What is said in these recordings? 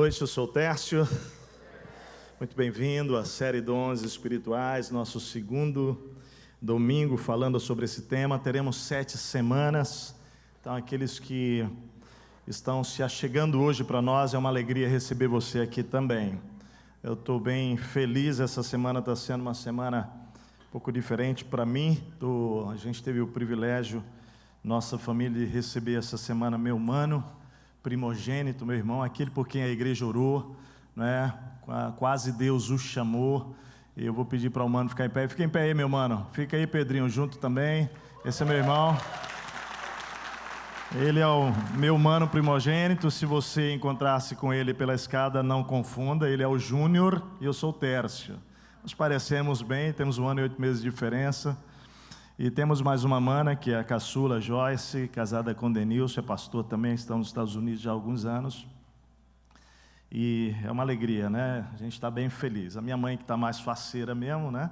noite, eu sou o Tércio. Muito bem-vindo à série Dons Espirituais, nosso segundo domingo falando sobre esse tema. Teremos 7 semanas, então aqueles que estão se achegando hoje para nós, é uma alegria receber você aqui também. Eu estou bem feliz, essa semana está sendo uma semana um pouco diferente para mim. A gente teve o privilégio, nossa família, de receber essa semana meu mano, primogênito, meu irmão, aquele por quem a igreja orou, né? Quase Deus o chamou. E eu vou pedir para o mano ficar em pé. Fica em pé aí, meu mano. Fica aí, Pedrinho, junto também. Esse é meu irmão. Ele é o meu mano primogênito. Se você encontrasse com ele pela escada, não confunda. Ele é o Júnior e eu sou o Tércio. Nos parecemos bem, temos 1 ano e 8 meses de diferença. E temos mais uma mana, que é a caçula Joyce, casada com Denilson, é pastor também, estão nos Estados Unidos já há alguns anos. E é uma alegria, né? A gente está bem feliz. A minha mãe que está mais faceira mesmo, né?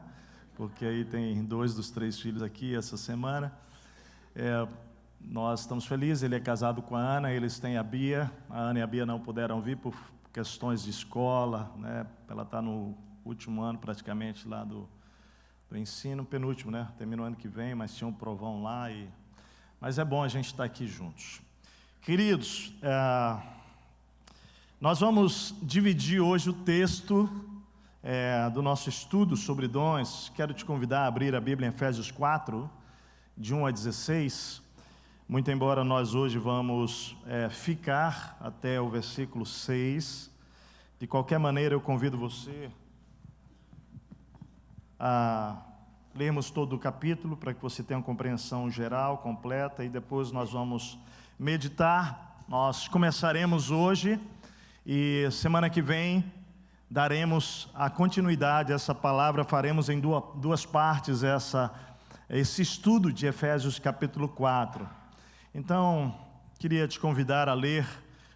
Porque aí tem 2 dos 3 filhos aqui essa semana. Nós estamos felizes, ele é casado com a Ana, eles têm a Bia. A Ana e a Bia não puderam vir por questões de escola, né? Ela está no último ano praticamente lá do ensino, penúltimo, né? Termina o ano que vem, mas tinha um provão lá. Mas é bom a gente estar aqui juntos. Queridos, nós vamos dividir hoje o texto do nosso estudo sobre dons. Quero te convidar a abrir a Bíblia em Efésios 4, de 1 a 16. Muito embora nós hoje vamos ficar até o versículo 6. De qualquer maneira, eu convido você a lermos todo o capítulo, para que você tenha uma compreensão geral, completa, e depois nós vamos meditar. Nós começaremos hoje, e semana que vem daremos a continuidade a essa palavra, faremos em duas partes esse estudo de Efésios capítulo 4. Então, queria te convidar a ler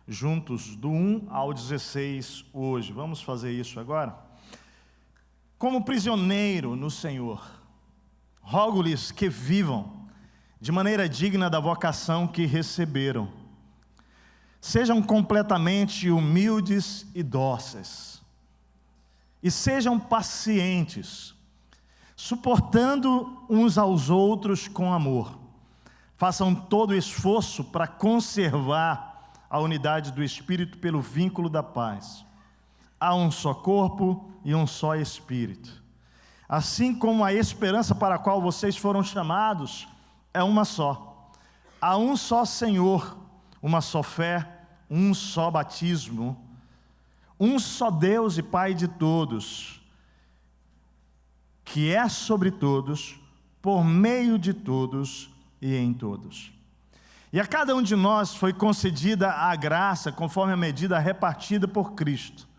juntos do 1 ao 16 hoje. Vamos fazer isso agora? Como prisioneiro no Senhor, rogo-lhes que vivam de maneira digna da vocação que receberam. Sejam completamente humildes e dóceis. E sejam pacientes, suportando uns aos outros com amor. Façam todo o esforço para conservar a unidade do Espírito pelo vínculo da paz. Há um só corpo e um só Espírito. Assim como a esperança para a qual vocês foram chamados é uma só. Há um só Senhor, uma só fé, um só batismo, um só Deus e Pai de todos, que é sobre todos, por meio de todos e em todos. E a cada um de nós foi concedida a graça conforme a medida repartida por Cristo.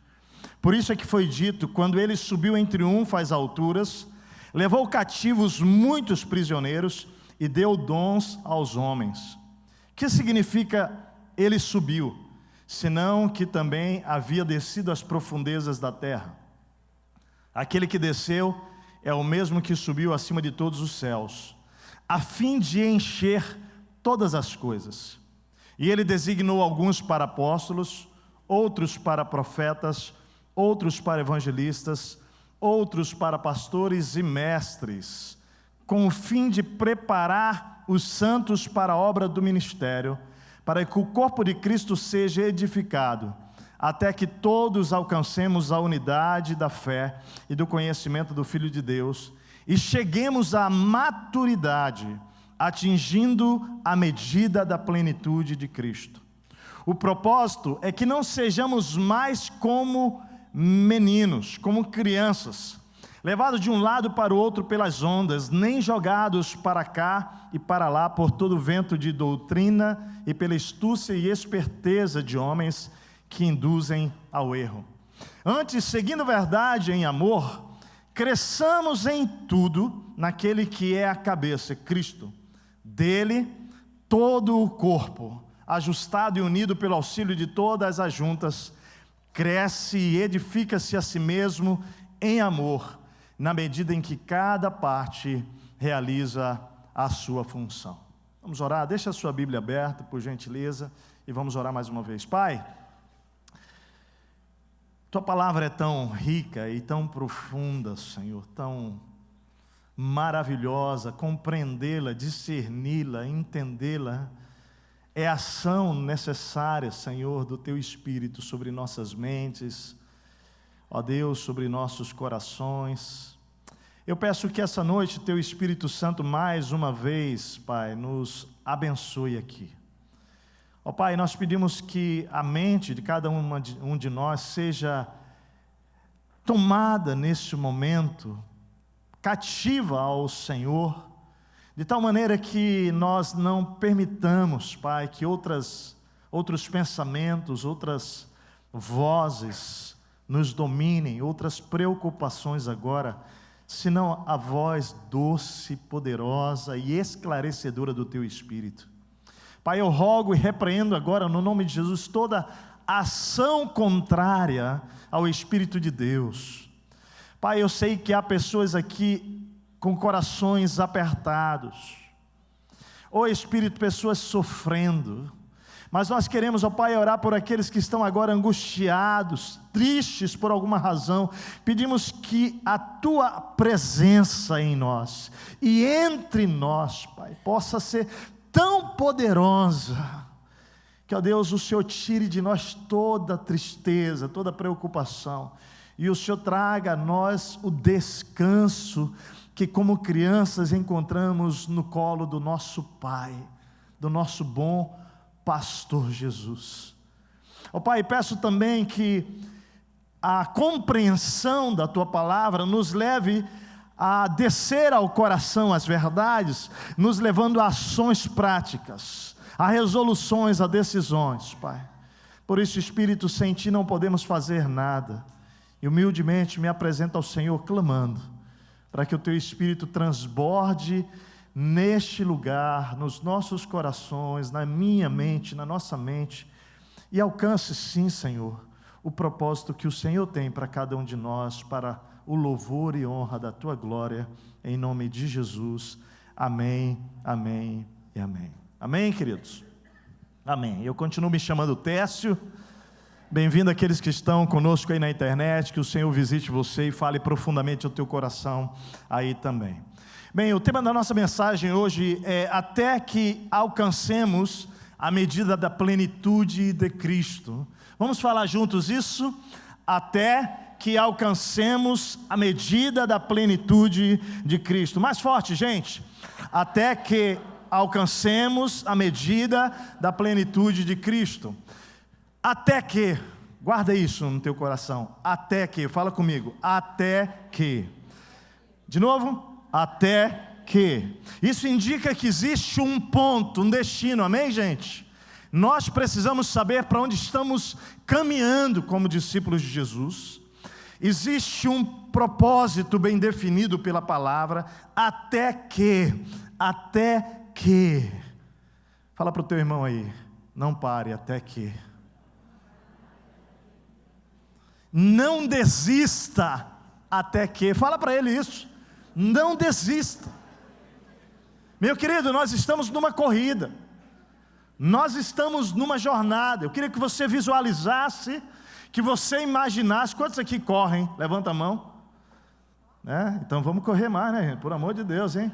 Por isso é que foi dito, quando ele subiu em triunfo às alturas, levou cativos muitos prisioneiros e deu dons aos homens. O que significa ele subiu? Senão que também havia descido às profundezas da terra. Aquele que desceu é o mesmo que subiu acima de todos os céus, a fim de encher todas as coisas. E ele designou alguns para apóstolos, outros para profetas, outros para evangelistas, outros para pastores e mestres, com o fim de preparar os santos para a obra do ministério, para que o corpo de Cristo seja edificado, até que todos alcancemos a unidade da fé e do conhecimento do Filho de Deus, e cheguemos à maturidade, atingindo a medida da plenitude de Cristo. O propósito é que não sejamos mais como meninos, como crianças, levados de um lado para o outro pelas ondas, nem jogados para cá e para lá por todo vento de doutrina e pela astúcia e esperteza de homens que induzem ao erro. Antes, seguindo a verdade em amor, cresçamos em tudo naquele que é a cabeça, Cristo. Dele, todo o corpo, ajustado e unido pelo auxílio de todas as juntas, cresce e edifica-se a si mesmo em amor, na medida em que cada parte realiza a sua função. Vamos orar? Deixa a sua Bíblia aberta, por gentileza, e vamos orar mais uma vez. Pai, Tua palavra é tão rica e tão profunda, Senhor, tão maravilhosa. Compreendê-la, discerni-la, entendê-la é ação necessária, Senhor, do Teu Espírito sobre nossas mentes, ó Deus, sobre nossos corações. Eu peço que essa noite Teu Espírito Santo mais uma vez, Pai, nos abençoe aqui. Ó Pai, nós pedimos que a mente de cada um de nós seja tomada neste momento, cativa ao Senhor, de tal maneira que nós não permitamos, Pai, que outros pensamentos, outras vozes nos dominem, outras preocupações agora, senão a voz doce, poderosa e esclarecedora do Teu Espírito. Pai, eu rogo e repreendo agora, no nome de Jesus, toda ação contrária ao Espírito de Deus. Pai, eu sei que há pessoas aqui com corações apertados, ó Espírito, pessoas sofrendo, mas nós queremos, ó Pai, orar por aqueles que estão agora angustiados, tristes por alguma razão. Pedimos que a Tua presença em nós e entre nós, Pai, possa ser tão poderosa, que, ó Deus, o Senhor tire de nós toda tristeza, toda preocupação, e o Senhor traga a nós o descanso que como crianças encontramos no colo do nosso Pai, do nosso bom pastor Jesus. Ó Pai, peço também que a compreensão da Tua palavra nos leve a descer ao coração as verdades, nos levando a ações práticas, a resoluções, a decisões, Pai. Por isso, Espírito, sem Ti não podemos fazer nada, e humildemente me apresento ao Senhor clamando, para que o Teu Espírito transborde neste lugar, nos nossos corações, na minha mente, na nossa mente, e alcance sim, Senhor, o propósito que o Senhor tem para cada um de nós, para o louvor e honra da Tua glória, em nome de Jesus. Amém, amém e amém. Amém, queridos? Amém. Eu continuo me chamando Técio. Bem-vindo àqueles que estão conosco aí na internet, que o Senhor visite você e fale profundamente ao teu coração aí também. Bem, o tema da nossa mensagem hoje é até que alcancemos a medida da plenitude de Cristo. Vamos falar juntos isso? Até que alcancemos a medida da plenitude de Cristo. Mais forte, gente. Até que alcancemos a medida da plenitude de Cristo. Até que, guarda isso no teu coração. Até que, fala comigo. Até que. De novo. Até que. Isso indica que existe um ponto, um destino, amém, gente? Nós precisamos saber para onde estamos caminhando como discípulos de Jesus. Existe um propósito bem definido pela palavra, até que, fala para o teu irmão aí, não pare, até que, não desista, até que, fala para ele isso, não desista. Meu querido, nós estamos numa corrida, nós estamos numa jornada. Eu queria que você visualizasse, que você imaginasse. Quantos aqui correm? Levanta a mão. Então vamos correr mais, né, gente? Por amor de Deus, hein?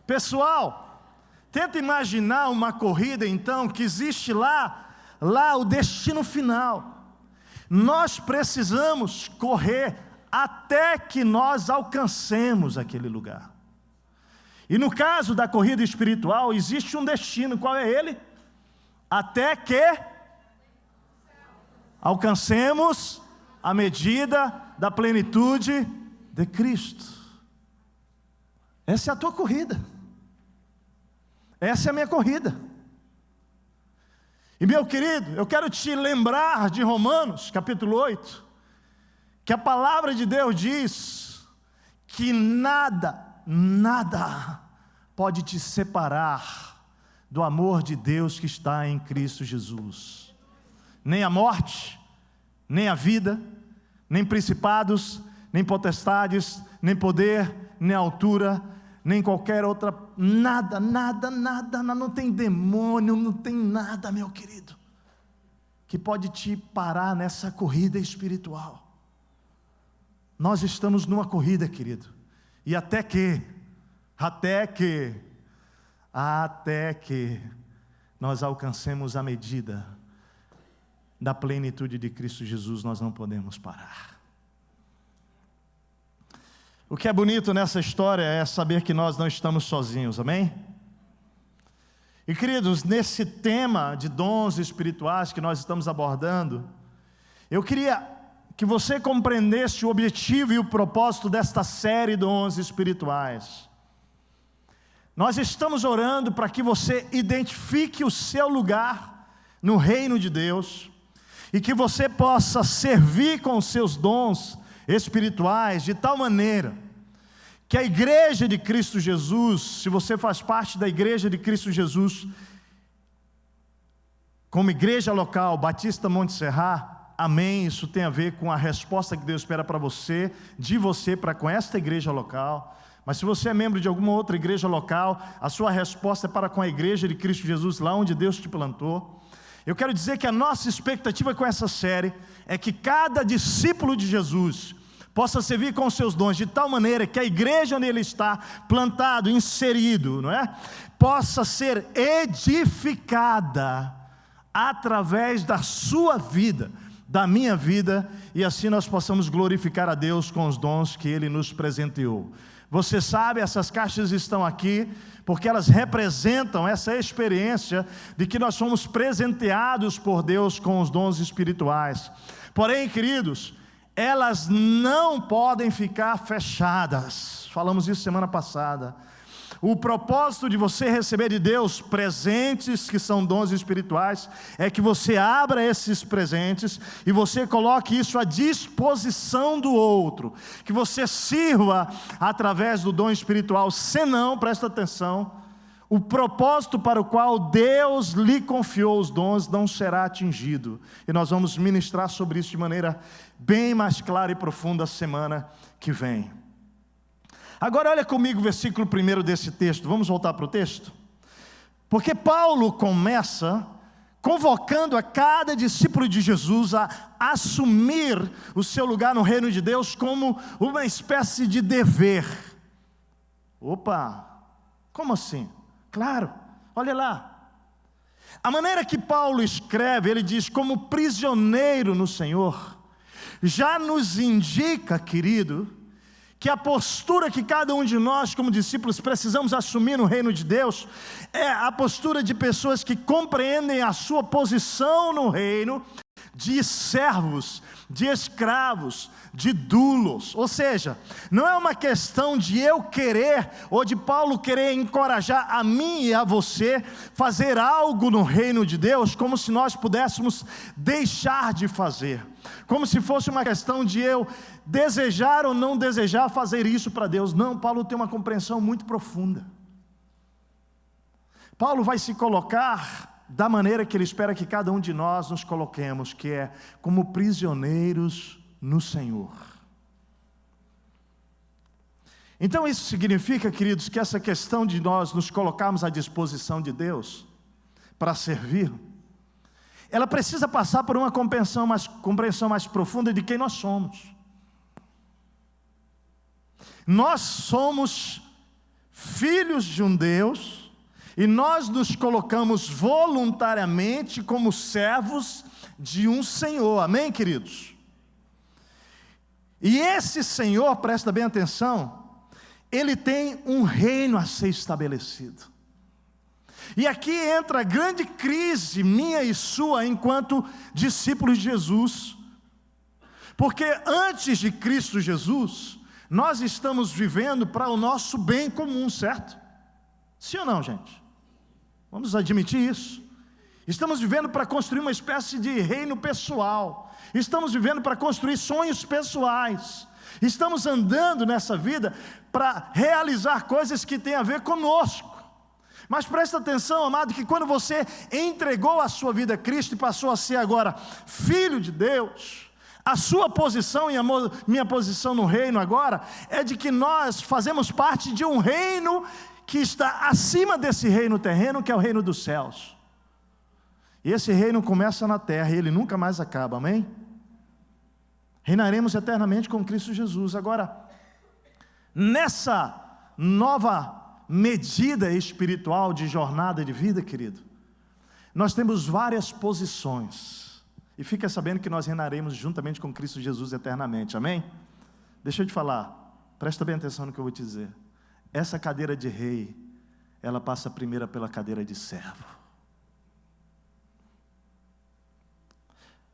Pessoal, tenta imaginar uma corrida, então, que existe lá o destino final. Nós precisamos correr até que nós alcancemos aquele lugar. E no caso da corrida espiritual, existe um destino. Qual é ele? Até que alcancemos a medida da plenitude de Cristo. Essa é a tua corrida. Essa é a minha corrida. E meu querido, eu quero te lembrar de Romanos, capítulo 8, que a palavra de Deus diz que nada pode te separar do amor de Deus que está em Cristo Jesus. Nem a morte, nem a vida, nem principados, nem potestades, nem poder, nem altura, nem qualquer outra, nada, não tem demônio, não tem nada, meu querido, que pode te parar nessa corrida espiritual. Nós estamos numa corrida, querido, e até que nós alcancemos a medida da plenitude de Cristo Jesus, nós não podemos parar. O que é bonito nessa história é saber que nós não estamos sozinhos, amém? E queridos, nesse tema de dons espirituais que nós estamos abordando, eu queria que você compreendesse o objetivo e o propósito desta série de dons espirituais. Nós estamos orando para que você identifique o seu lugar no reino de Deus e que você possa servir com os seus dons espirituais de tal maneira que a igreja de Cristo Jesus, se você faz parte da igreja de Cristo Jesus, como igreja local, Batista Monte Serra, amém, isso tem a ver com a resposta que Deus espera para você, de você para com esta igreja local. Mas se você é membro de alguma outra igreja local, a sua resposta é para com a igreja de Cristo Jesus, lá onde Deus te plantou. Eu quero dizer que a nossa expectativa com essa série é que cada discípulo de Jesus possa servir com os seus dons de tal maneira que a igreja onde ele está plantado, inserido, não é? Possa ser edificada através da sua vida, da minha vida, e assim nós possamos glorificar a Deus com os dons que Ele nos presenteou. Você sabe, essas caixas estão aqui porque elas representam essa experiência de que nós somos presenteados por Deus com os dons espirituais. Porém, queridos, elas não podem ficar fechadas. Falamos isso semana passada. O propósito de você receber de Deus presentes que são dons espirituais é que você abra esses presentes e você coloque isso à disposição do outro, que você sirva através do dom espiritual. Senão, presta atenção, o propósito para o qual Deus lhe confiou os dons não será atingido. E nós vamos ministrar sobre isso de maneira bem mais clara e profunda a semana que vem. Agora olha comigo o versículo 1 desse texto, vamos voltar para o texto? Porque Paulo começa convocando a cada discípulo de Jesus a assumir o seu lugar no reino de Deus como uma espécie de dever. Opa, como assim? Claro, olha lá. A maneira que Paulo escreve, ele diz, como prisioneiro no Senhor, já nos indica, querido, que a postura que cada um de nós como discípulos precisamos assumir no reino de Deus é a postura de pessoas que compreendem a sua posição no reino de servos, de escravos, de doulos. Ou seja, não é uma questão de eu querer ou de Paulo querer encorajar a mim e a você fazer algo no reino de Deus como se nós pudéssemos deixar de fazer, como se fosse uma questão de eu desejar ou não desejar fazer isso para Deus. Não, Paulo tem uma compreensão muito profunda. Paulo vai se colocar da maneira que ele espera que cada um de nós nos coloquemos, que é como prisioneiros no Senhor. Então isso significa, queridos, que essa questão de nós nos colocarmos à disposição de Deus para servir, ela precisa passar por uma compreensão mais profunda de quem nós somos. Nós somos filhos de um Deus e nós nos colocamos voluntariamente como servos de um Senhor, amém, queridos? E esse Senhor, presta bem atenção, Ele tem um reino a ser estabelecido. E aqui entra a grande crise minha e sua enquanto discípulos de Jesus, porque antes de Cristo Jesus, nós estamos vivendo para o nosso bem comum, certo? Sim ou não, gente? Vamos admitir isso. Estamos vivendo para construir uma espécie de reino pessoal. Estamos vivendo para construir sonhos pessoais. Estamos andando nessa vida para realizar coisas que têm a ver conosco. Mas presta atenção, amado, que quando você entregou a sua vida a Cristo e passou a ser agora filho de Deus, a sua posição e a minha posição no reino agora é de que nós fazemos parte de um reino que está acima desse reino terreno, que é o reino dos céus. E esse reino começa na terra e ele nunca mais acaba, amém? Reinaremos eternamente com Cristo Jesus. Agora, nessa nova medida espiritual de jornada de vida, querido, nós temos várias posições. E fica sabendo que nós reinaremos juntamente com Cristo Jesus eternamente, amém? Deixa eu te falar, presta bem atenção no que eu vou te dizer. Essa cadeira de rei, ela passa primeiro pela cadeira de servo.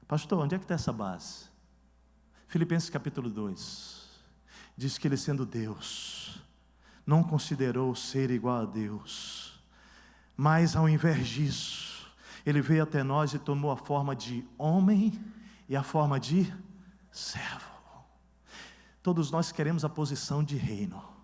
Pastor, onde é que está essa base? Filipenses capítulo 2, diz que ele, sendo Deus, não considerou ser igual a Deus, mas ao invés disso, ele veio até nós e tomou a forma de homem e a forma de servo. Todos nós queremos a posição de reino.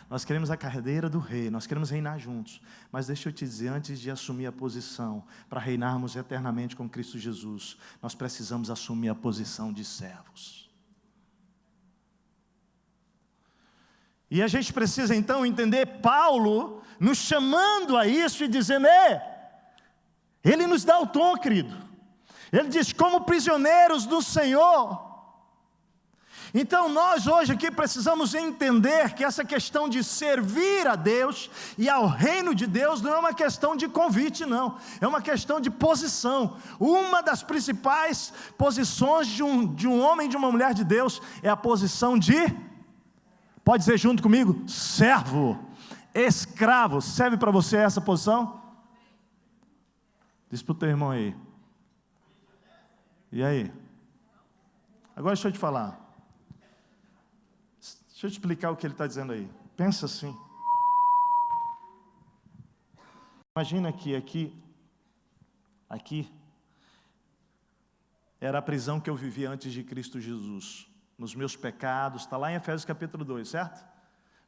Nós queremos a cadeira do rei, nós queremos reinar juntos. Mas deixa eu te dizer, antes de assumir a posição para reinarmos eternamente com Cristo Jesus, nós precisamos assumir a posição de servos. E a gente precisa então entender Paulo nos chamando a isso e dizendo: ele nos dá o tom, querido. Ele diz: como prisioneiros do Senhor. Então nós hoje aqui precisamos entender que essa questão de servir a Deus e ao reino de Deus não é uma questão de convite, não, é uma questão de posição. Uma das principais posições de um homem e de uma mulher de Deus é a posição de, pode dizer junto comigo, servo, escravo. Serve para você essa posição? Diz para o teu irmão aí. E aí? Agora deixa eu te falar. Deixa eu te explicar o que ele está dizendo aí. Pensa assim. Imagina que aqui era a prisão que eu vivia antes de Cristo Jesus. Nos meus pecados, está lá em Efésios capítulo 2, certo?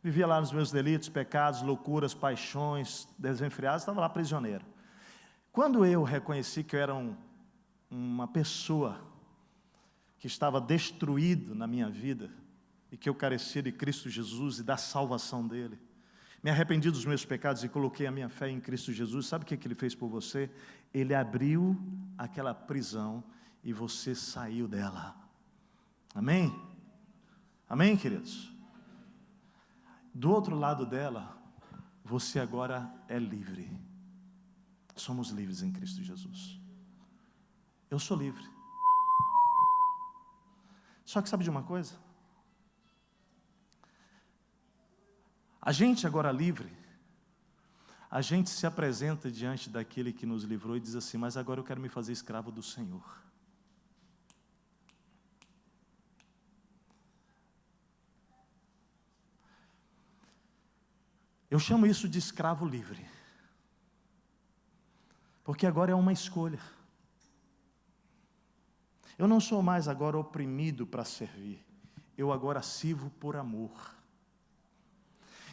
Vivia lá nos meus delitos, pecados, loucuras, paixões, desenfreados, estava lá prisioneiro. Quando eu reconheci que eu era uma pessoa que estava destruído na minha vida, e que eu carecia de Cristo Jesus e da salvação dele, me arrependi dos meus pecados e coloquei a minha fé em Cristo Jesus, sabe o que ele fez por você? Ele abriu aquela prisão e você saiu dela. Amém? Amém, queridos? Do outro lado dela, você agora é livre. Somos livres em Cristo Jesus. Eu sou livre. Só que sabe de uma coisa? A gente agora livre, a gente se apresenta diante daquele que nos livrou e diz assim: mas agora eu quero me fazer escravo do Senhor. Eu chamo isso de escravo livre, porque agora é uma escolha. Eu não sou mais agora oprimido para servir, eu agora sirvo por amor.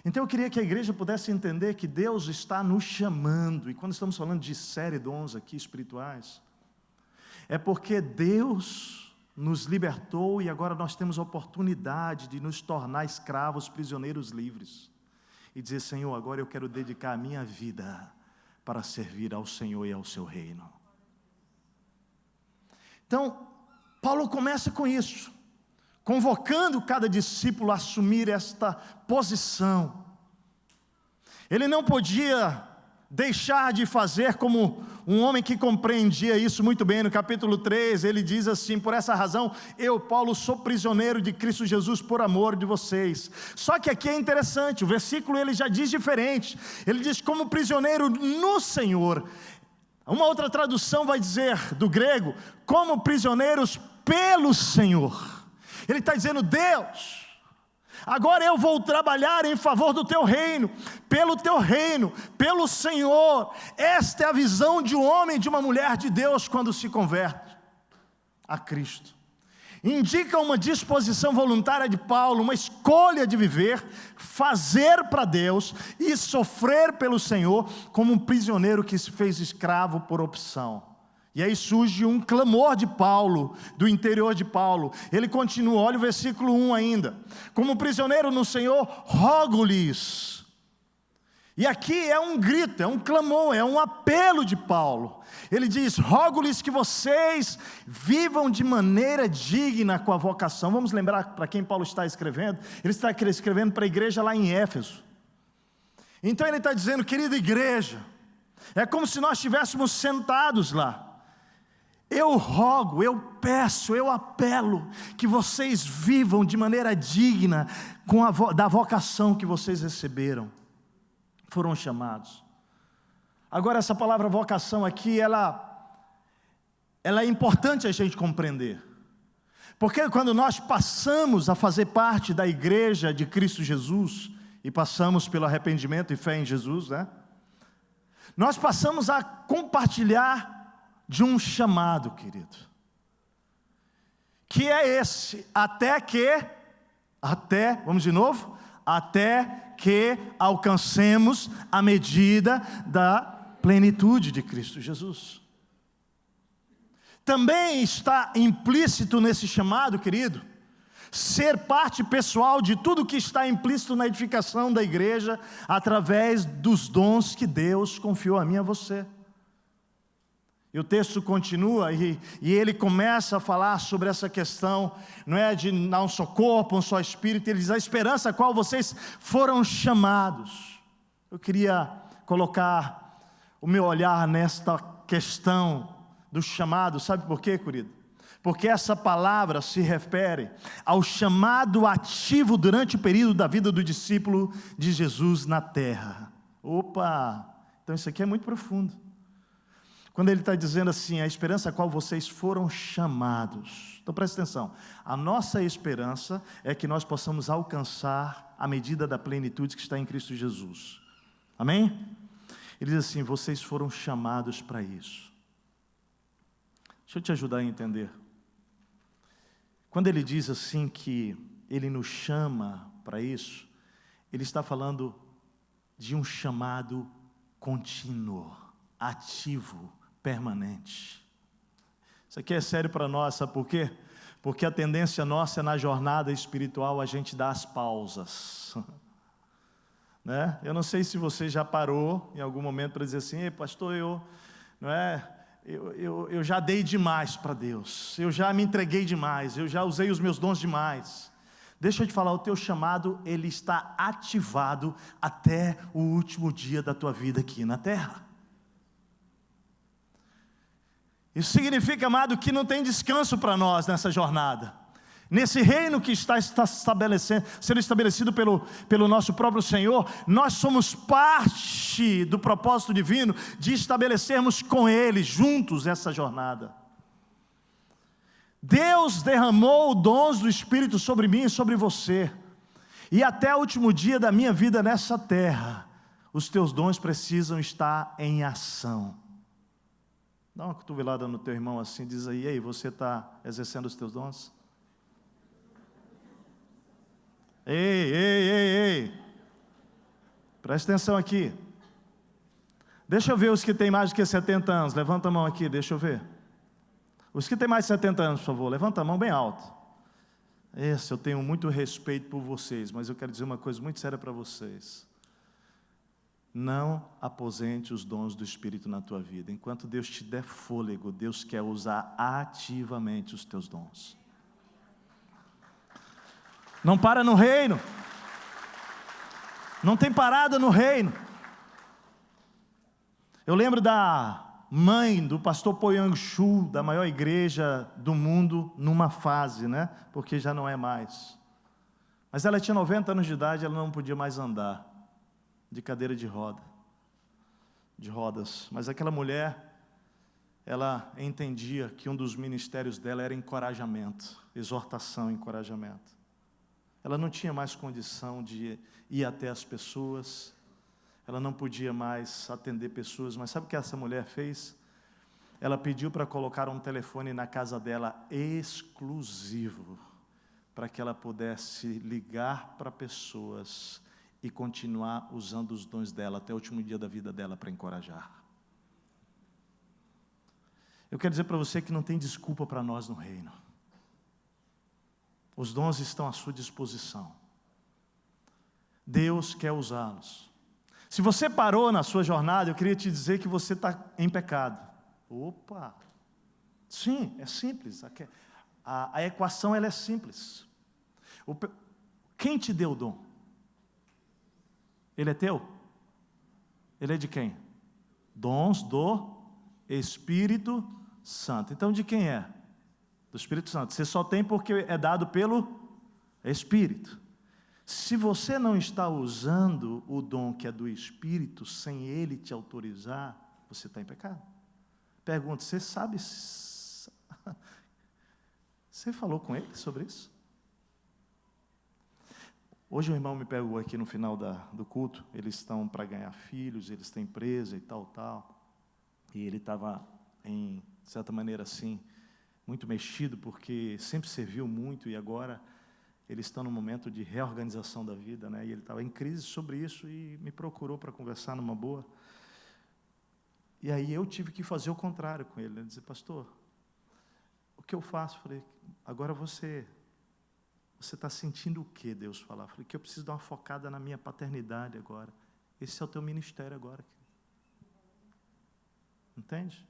Então eu queria que a igreja pudesse entender que Deus está nos chamando, e quando estamos falando de série dons aqui espirituais, é porque Deus nos libertou e agora nós temos a oportunidade de nos tornar escravos, prisioneiros livres, e dizer: Senhor, agora eu quero dedicar a minha vida para servir ao Senhor e ao seu reino. Então, Paulo começa com isso, convocando cada discípulo a assumir esta posição. Ele não podia deixar de fazer como um homem que compreendia isso muito bem. No capítulo 3, ele diz assim: por essa razão, eu, Paulo, sou prisioneiro de Cristo Jesus por amor de vocês. Só que aqui é interessante, o versículo ele já diz diferente. Ele diz: como prisioneiro no Senhor. Uma outra tradução vai dizer, do grego, como prisioneiros pelo Senhor. Ele está dizendo: Deus, agora eu vou trabalhar em favor do teu reino, pelo Senhor. Esta é a visão de um homem e de uma mulher de Deus quando se converte a Cristo. Indica uma disposição voluntária de Paulo, uma escolha de viver, fazer para Deus e sofrer pelo Senhor, como um prisioneiro que se fez escravo por opção. E aí surge um clamor de Paulo, do interior de Paulo. Ele continua, olha o versículo 1 ainda: como prisioneiro no Senhor, rogo-lhes. E aqui é um grito, é um clamor, é um apelo de Paulo. Ele diz: rogo-lhes que vocês vivam de maneira digna com a vocação. Vamos lembrar para quem Paulo está escrevendo? Ele está escrevendo para a igreja lá em Éfeso. Então ele está dizendo: querida igreja, é como se nós estivéssemos sentados lá. Eu rogo, eu peço, eu apelo que vocês vivam de maneira digna da vocação que vocês receberam, foram chamados. Agora, essa palavra vocação aqui, ela é importante a gente compreender, porque quando nós passamos a fazer parte da igreja de Cristo Jesus, e passamos pelo arrependimento e fé em Jesus, né? Nós passamos a compartilhar de um chamado, querido, que é esse: vamos de novo, até que alcancemos a medida da plenitude de Cristo Jesus. Também está implícito nesse chamado, querido, ser parte pessoal de tudo que está implícito na edificação da igreja, através dos dons que Deus confiou a mim e a você. E o texto continua e ele começa a falar sobre essa questão, não é de dar um só corpo, um só espírito. Ele diz: a esperança a qual vocês foram chamados. Eu queria colocar o meu olhar nesta questão do chamado. Sabe por quê, querido? Porque essa palavra se refere ao chamado ativo durante o período da vida do discípulo de Jesus na terra. Opa! Então isso aqui é muito profundo. Quando ele está dizendo assim: a esperança a qual vocês foram chamados. Então presta atenção, a nossa esperança é que nós possamos alcançar a medida da plenitude que está em Cristo Jesus. Amém? Ele diz assim: vocês foram chamados para isso. Deixa eu te ajudar a entender. Quando ele diz assim que ele nos chama para isso, ele está falando de um chamado contínuo, ativo, permanente. Isso aqui é sério para nós, sabe por quê? Porque a tendência nossa é, na jornada espiritual, a gente dar as pausas, né? Eu não sei se você já parou em algum momento para dizer assim: ei, pastor, eu já dei demais para Deus, eu já me entreguei demais, eu já usei os meus dons demais. Deixa eu te falar, o teu chamado, ele está ativado até o último dia da tua vida aqui na terra. Isso significa, amado, que não tem descanso para nós nessa jornada. Nesse reino que está sendo estabelecido pelo nosso próprio Senhor, nós somos parte do propósito divino de estabelecermos com Ele, juntos, essa jornada. Deus derramou dons do Espírito sobre mim e sobre você, e até o último dia da minha vida nessa terra, os teus dons precisam estar em ação. Dá uma cotovelada no teu irmão assim, diz aí: ei, você está exercendo os teus dons? Ei, presta atenção aqui. Deixa eu ver os que têm mais do que 70 anos, levanta a mão aqui, deixa eu ver. Os que têm mais de 70 anos, por favor, levanta a mão bem alto. Eu tenho muito respeito por vocês, mas eu quero dizer uma coisa muito séria para vocês. Não aposente os dons do Espírito na tua vida. Enquanto Deus te der fôlego, Deus quer usar ativamente os teus dons. Não para no reino. Não tem parada no reino. Eu lembro da mãe do pastor Poyang Shu, da maior igreja do mundo, numa fase, né? Porque já não é mais. Mas ela tinha 90 anos de idade, ela não podia mais andar de cadeira de rodas. Mas aquela mulher, ela entendia que um dos ministérios dela era encorajamento, exortação, encorajamento. Ela não tinha mais condição de ir até as pessoas, ela não podia mais atender pessoas, mas sabe o que essa mulher fez? Ela pediu para colocar um telefone na casa dela exclusivo, para que ela pudesse ligar para pessoas e continuar usando os dons dela até o último dia da vida dela para encorajar. Eu quero dizer para você que não tem desculpa para nós no reino. Os dons estão à sua disposição. Deus quer usá-los. Se você parou na sua jornada, eu queria te dizer que você está em pecado. Opa! Sim, é simples. A equação ela é simples. Quem te deu o dom? Ele é teu? Ele é de quem? Dons do Espírito Santo. Então de quem é? Do Espírito Santo. Você só tem porque é dado pelo Espírito. Se você não está usando o dom que é do Espírito, sem Ele te autorizar, você está em pecado. Pergunta, você sabe? Você falou com Ele sobre isso? Hoje o irmão me pegou aqui no final do culto, eles estão para ganhar filhos, eles têm empresa e tal. E ele estava, de certa maneira assim, muito mexido, porque sempre serviu muito e agora eles estão num momento de reorganização da vida, né? E ele estava em crise sobre isso e me procurou para conversar numa boa. E aí eu tive que fazer o contrário com ele, né? Dizer, pastor, o que eu faço? Falei, agora você está sentindo o que Deus falar? Falei, que eu preciso dar uma focada na minha paternidade agora. Esse é o teu ministério agora. Entende?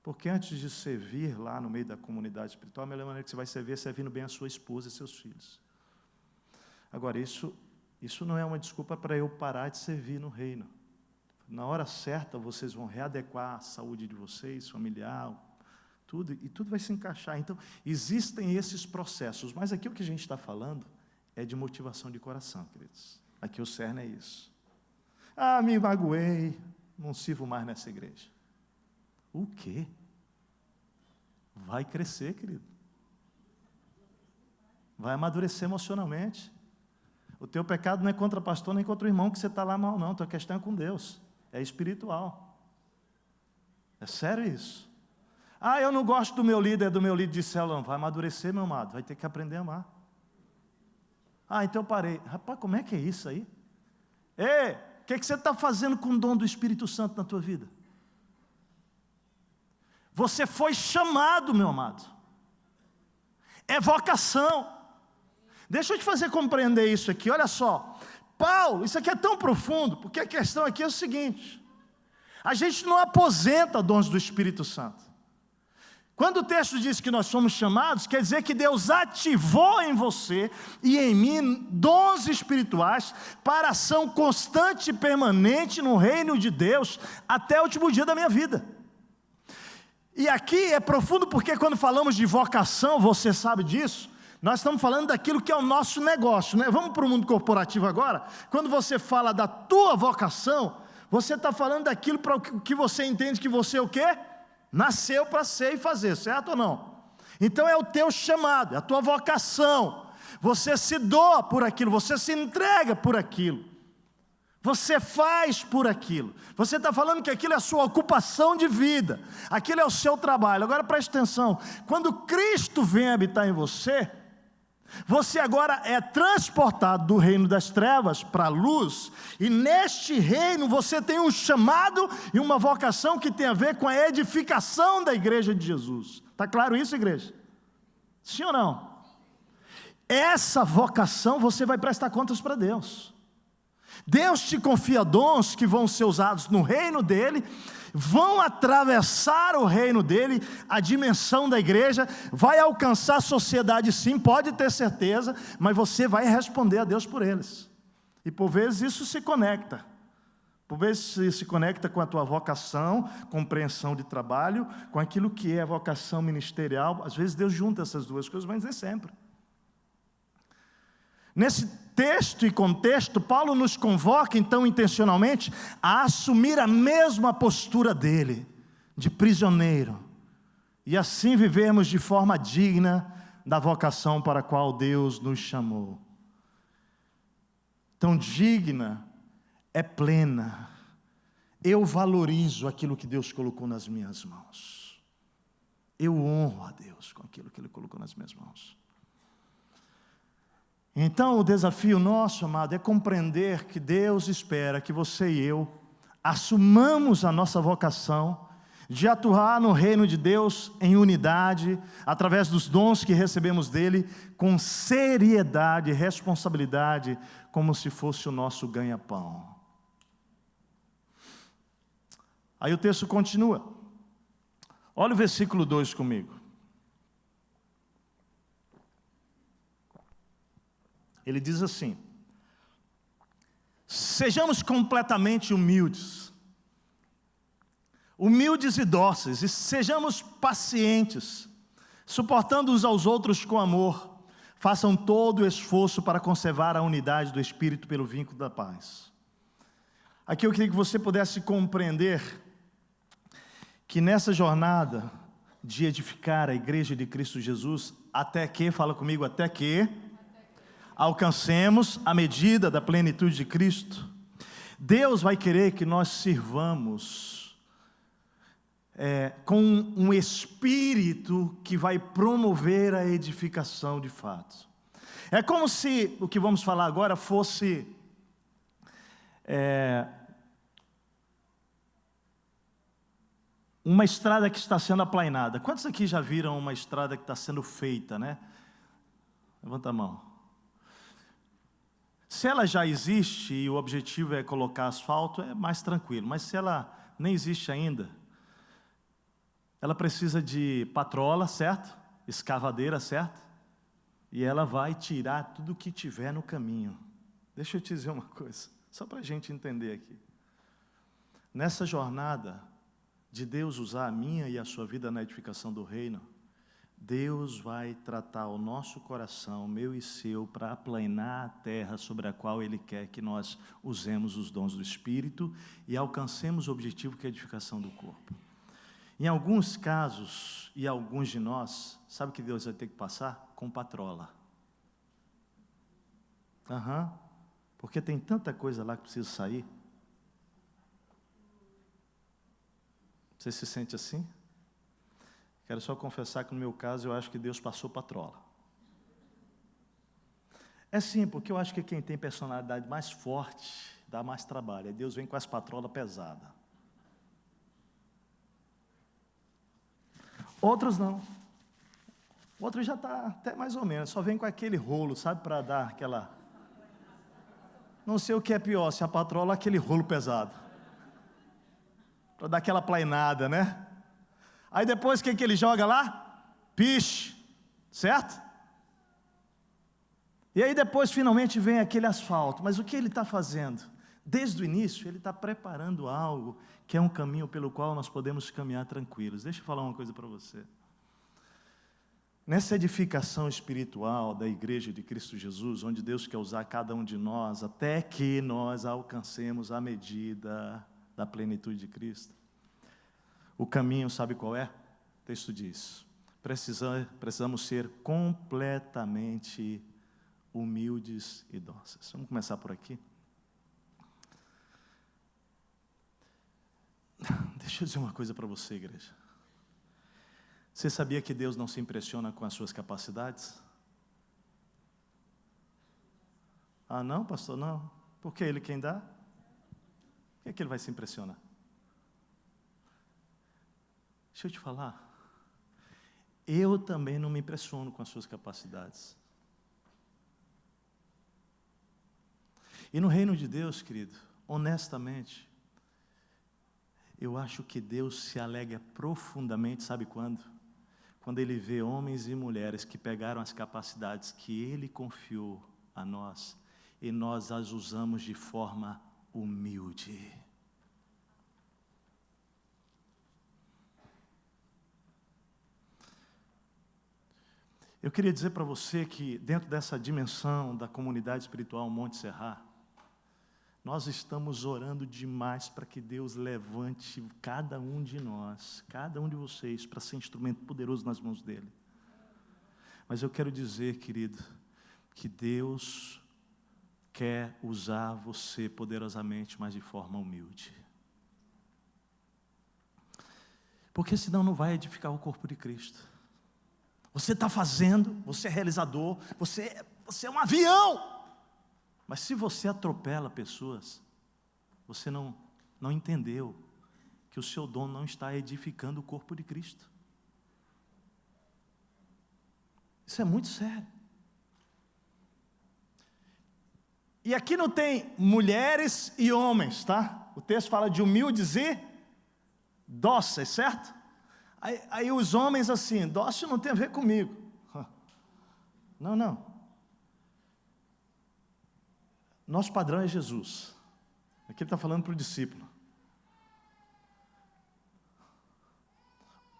Porque antes de servir lá no meio da comunidade espiritual, a melhor maneira que você vai servir é servindo bem a sua esposa e seus filhos. Agora, isso não é uma desculpa para eu parar de servir no reino. Na hora certa, vocês vão readequar a saúde de vocês, familiar, tudo, e tudo vai se encaixar. Então, existem esses processos, mas aqui o que a gente está falando é de motivação de coração, queridos. Aqui o cerne é isso. Ah, me magoei, não sirvo mais nessa igreja. O quê? Vai crescer, querido. Vai amadurecer emocionalmente. O teu pecado não é contra o pastor, nem contra o irmão que você está lá mal, não. A tua questão é com Deus. É espiritual. É sério isso. Ah, eu não gosto do meu líder de célula. Não. Vai amadurecer, meu amado. Vai ter que aprender a amar. Ah, então eu parei. Rapaz, como é que é isso aí? Ei, o que você está fazendo com o dom do Espírito Santo na tua vida? Você foi chamado, meu amado. É vocação. Deixa eu te fazer compreender isso aqui, olha só. Paulo, isso aqui é tão profundo, porque a questão aqui é o seguinte. A gente não aposenta dons do Espírito Santo. Quando o texto diz que nós somos chamados, quer dizer que Deus ativou em você e em mim dons espirituais para ação constante e permanente no reino de Deus até o último dia da minha vida. E aqui é profundo porque quando falamos de vocação, você sabe disso, nós estamos falando daquilo que é o nosso negócio, né? Vamos para o mundo corporativo agora. Quando você fala da tua vocação, você está falando daquilo para o que você entende que você o quê? Nasceu para ser e fazer, certo ou não? Então é o teu chamado, é a tua vocação. Você se doa por aquilo, você se entrega por aquilo. Você faz por aquilo. Você está falando que aquilo é a sua ocupação de vida. Aquilo é o seu trabalho. Agora preste atenção. Quando Cristo vem habitar em você, você agora é transportado do reino das trevas para a luz. E neste reino você tem um chamado e uma vocação que tem a ver com a edificação da igreja de Jesus. Está claro isso, igreja? Sim ou não? Essa vocação você vai prestar contas para Deus. Deus te confia dons que vão ser usados no reino dele, vão atravessar o reino dele, a dimensão da igreja, vai alcançar a sociedade sim, pode ter certeza, mas você vai responder a Deus por eles. E por vezes isso se conecta. Por vezes se conecta com a tua vocação, compreensão de trabalho, com aquilo que é a vocação ministerial. Às vezes Deus junta essas duas coisas, mas nem sempre. Nesse texto e contexto, Paulo nos convoca, então, intencionalmente, a assumir a mesma postura dele, de prisioneiro, e assim vivermos de forma digna da vocação para a qual Deus nos chamou. Então, digna é plena. Eu valorizo aquilo que Deus colocou nas minhas mãos. Eu honro a Deus com aquilo que Ele colocou nas minhas mãos. Então o desafio nosso, amado, é compreender que Deus espera que você e eu assumamos a nossa vocação de atuar no reino de Deus em unidade, através dos dons que recebemos dele, com seriedade e responsabilidade, como se fosse o nosso ganha-pão. Aí o texto continua. Olha o versículo 2 comigo. Ele diz assim: sejamos completamente humildes e dóceis, e sejamos pacientes, suportando uns aos outros com amor. Façam todo o esforço para conservar a unidade do Espírito pelo vínculo da paz. Aqui eu queria que você pudesse compreender que nessa jornada de edificar a igreja de Cristo Jesus, até que, fala comigo, até que alcancemos a medida da plenitude de Cristo, Deus vai querer que nós sirvamos com um espírito que vai promover a edificação de fato. É como se o que vamos falar agora fosse uma estrada que está sendo aplainada. Quantos aqui já viram uma estrada que está sendo feita, né? Levanta a mão. Se ela já existe e o objetivo é colocar asfalto, é mais tranquilo. Mas se ela nem existe ainda, ela precisa de patrola, certo? Escavadeira, certo? E ela vai tirar tudo que tiver no caminho. Deixa eu te dizer uma coisa, só para a gente entender aqui. Nessa jornada de Deus usar a minha e a sua vida na edificação do reino, Deus vai tratar o nosso coração, meu e seu, para aplainar a terra sobre a qual Ele quer que nós usemos os dons do Espírito e alcancemos o objetivo que é a edificação do corpo. Em alguns casos, e alguns de nós, sabe o que Deus vai ter que passar? Com patrola. Porque tem tanta coisa lá que precisa sair. Você se sente assim? Quero só confessar que no meu caso eu acho que Deus passou patrola. É sim, porque eu acho que quem tem personalidade mais forte dá mais trabalho. Deus vem com as patrolas pesadas. Outros não. Outros já está até mais ou menos. Só vem com aquele rolo, sabe, para dar aquela... Não sei o que é pior, se a patrola ou aquele rolo pesado. Para dar aquela plainada, né? Aí depois o que ele joga lá? Piche, certo? E aí depois finalmente vem aquele asfalto. Mas o que ele está fazendo? Desde o início ele está preparando algo que é um caminho pelo qual nós podemos caminhar tranquilos. Deixa eu falar uma coisa para você. Nessa edificação espiritual da igreja de Cristo Jesus, onde Deus quer usar cada um de nós, até que nós alcancemos a medida da plenitude de Cristo, o caminho, sabe qual é? O texto diz: precisamos ser completamente humildes e dóceis. Vamos começar por aqui? Deixa eu dizer uma coisa para você, igreja. Você sabia que Deus não se impressiona com as suas capacidades? Ah, não, pastor, não. Porque Ele quem dá? Por que Ele vai se impressionar? Deixa eu te falar. Eu também não me impressiono com as suas capacidades. E no reino de Deus, querido, honestamente, eu acho que Deus se alegra profundamente, sabe quando? Quando Ele vê homens e mulheres que pegaram as capacidades que Ele confiou a nós, e nós as usamos de forma humilde. Eu queria dizer para você que dentro dessa dimensão da comunidade espiritual Monte Serra, nós estamos orando demais para que Deus levante cada um de nós, cada um de vocês, para ser instrumento poderoso nas mãos dEle. Mas eu quero dizer, querido, que Deus quer usar você poderosamente, mas de forma humilde. Porque senão não vai edificar o corpo de Cristo. Você está fazendo, você é realizador, você é um avião. Mas se você atropela pessoas, você não entendeu que o seu dom não está edificando o corpo de Cristo. Isso é muito sério. E aqui não tem mulheres e homens, tá? O texto fala de humildes e dóceis, certo? Aí os homens assim, dócil não tem a ver comigo. Não. Nosso padrão é Jesus. Aqui ele está falando para o discípulo.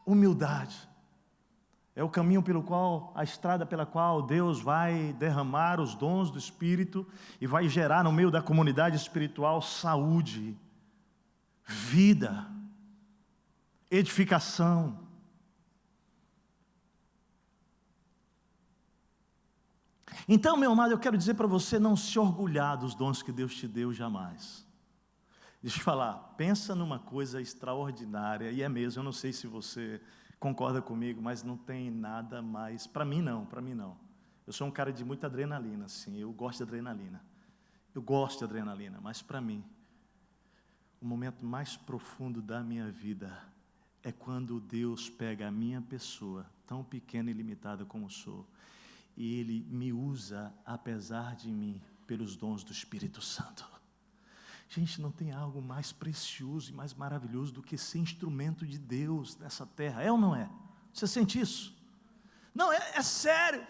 Humildade é o caminho pelo qual, a estrada pela qual Deus vai derramar os dons do Espírito e vai gerar no meio da comunidade espiritual saúde, vida, edificação. Então, meu amado, eu quero dizer para você não se orgulhar dos dons que Deus te deu jamais. Deixa eu falar, pensa numa coisa extraordinária, e é mesmo, eu não sei se você concorda comigo, mas não tem nada mais, para mim não. Eu sou um cara de muita adrenalina, sim, eu gosto de adrenalina. Mas para mim, o momento mais profundo da minha vida é quando Deus pega a minha pessoa, tão pequena e limitada como sou, e Ele me usa, apesar de mim, pelos dons do Espírito Santo. Gente, não tem algo mais precioso e mais maravilhoso do que ser instrumento de Deus nessa terra, é ou não é? Você sente isso? Não, é sério,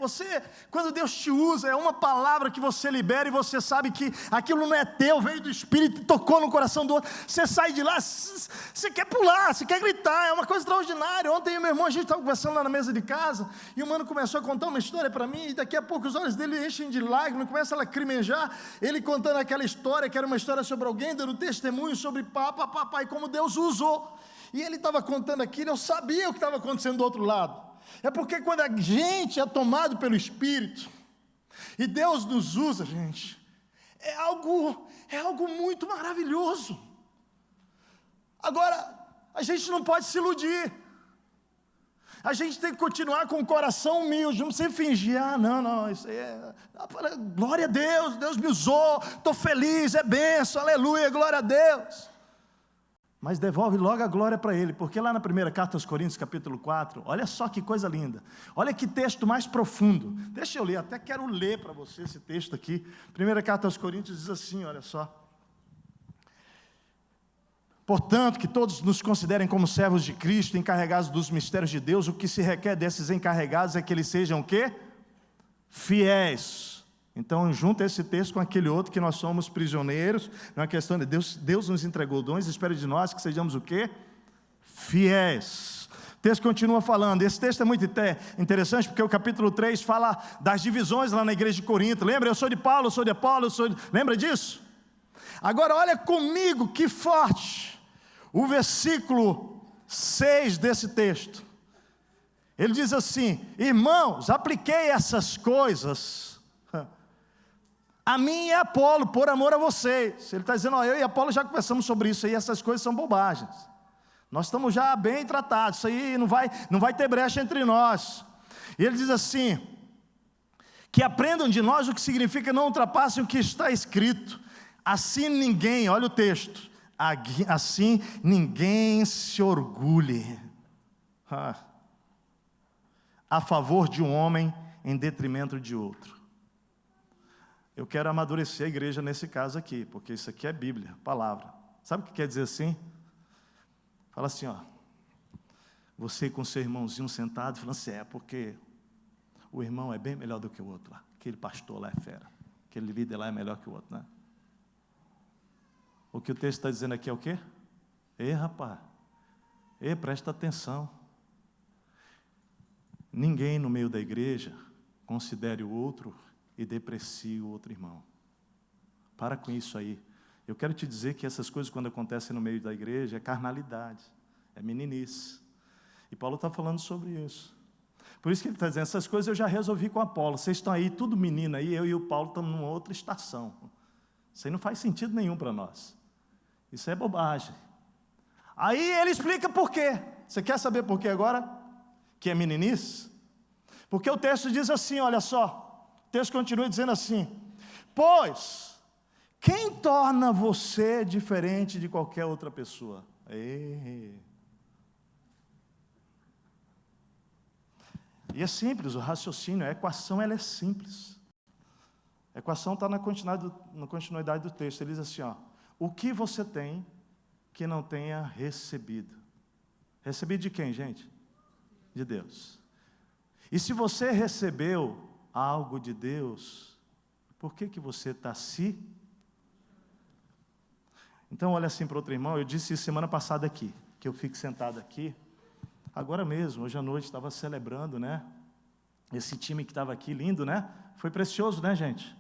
quando Deus te usa, é uma palavra que você libera e você sabe que aquilo não é teu, veio do Espírito e tocou no coração do outro, você sai de lá, você quer pular, você quer gritar, é uma coisa extraordinária. Ontem meu irmão, a gente estava conversando lá na mesa de casa, e o mano começou a contar uma história para mim, e daqui a pouco os olhos dele enchem de lágrimas, começa a lacrimejar, ele contando aquela história, que era uma história sobre alguém, dando testemunho sobre papai, como Deus usou, e ele estava contando aquilo, eu sabia o que estava acontecendo do outro lado. É porque quando a gente é tomado pelo Espírito, e Deus nos usa, gente, é algo muito maravilhoso. Agora, a gente não pode se iludir, a gente tem que continuar com o coração humilde, não precisa fingir, não, isso aí glória a Deus, Deus me usou, estou feliz, é bênção, aleluia, glória a Deus. Mas devolve logo a glória para Ele, porque lá na primeira carta aos Coríntios, capítulo 4, olha só que coisa linda, olha que texto mais profundo, deixa eu ler, até quero ler para você esse texto aqui. Primeira carta aos Coríntios diz assim, olha só: portanto, que todos nos considerem como servos de Cristo, encarregados dos mistérios de Deus. O que se requer desses encarregados é que eles sejam o quê? Fiéis. Então, junta esse texto com aquele outro, que nós somos prisioneiros, não é questão de Deus nos entregou dons, espera de nós que sejamos o quê? Fiéis. O texto continua falando, esse texto é muito interessante, porque o capítulo 3 fala das divisões lá na igreja de Corinto. Lembra? Eu sou de Paulo, eu sou de Apolo, lembra disso? Agora olha comigo que forte o versículo 6 desse texto. Ele diz assim: irmãos, apliquei essas coisas a mim e a Apolo, por amor a vocês. Ele está dizendo, eu e Apolo já conversamos sobre isso aí, essas coisas são bobagens. Nós estamos já bem tratados, isso aí não vai ter brecha entre nós. E ele diz assim, que aprendam de nós o que significa não ultrapassem o que está escrito. Assim ninguém, olha o texto, assim ninguém se orgulhe a favor de um homem em detrimento de outro. Eu quero amadurecer a igreja nesse caso aqui, porque isso aqui é Bíblia, palavra. Sabe o que quer dizer assim? Fala assim, você com seu irmãozinho sentado, falando assim, porque o irmão é bem melhor do que o outro lá. Aquele pastor lá é fera, aquele líder lá é melhor que o outro, né? O que o texto está dizendo aqui é o quê? Ei, rapaz, presta atenção. Ninguém no meio da igreja considere o outro e deprecie o outro irmão. Para com isso aí. Eu quero te dizer que essas coisas, quando acontecem no meio da igreja, é carnalidade, é meninice. E Paulo está falando sobre isso. Por isso que ele está dizendo, essas coisas eu já resolvi com Apolo. Vocês estão aí, tudo menino aí, eu e o Paulo estamos numa outra estação. Isso aí não faz sentido nenhum para nós. Isso é bobagem. Aí ele explica por quê. Você quer saber por quê agora? Que é meninice? Porque o texto diz assim, olha só. O texto continua dizendo assim, pois, quem torna você diferente de qualquer outra pessoa? E é simples, o raciocínio, a equação ela é simples. A equação está na continuidade do texto, ele diz assim, o que você tem que não tenha recebido? Recebido de quem, gente? De Deus. E se você recebeu algo de Deus, por que você está se... Então olha assim para outro irmão, eu disse isso semana passada aqui, que eu fico sentado aqui, agora mesmo, hoje à noite, estava celebrando, né? Esse time que estava aqui, lindo, né? Foi precioso, né, gente?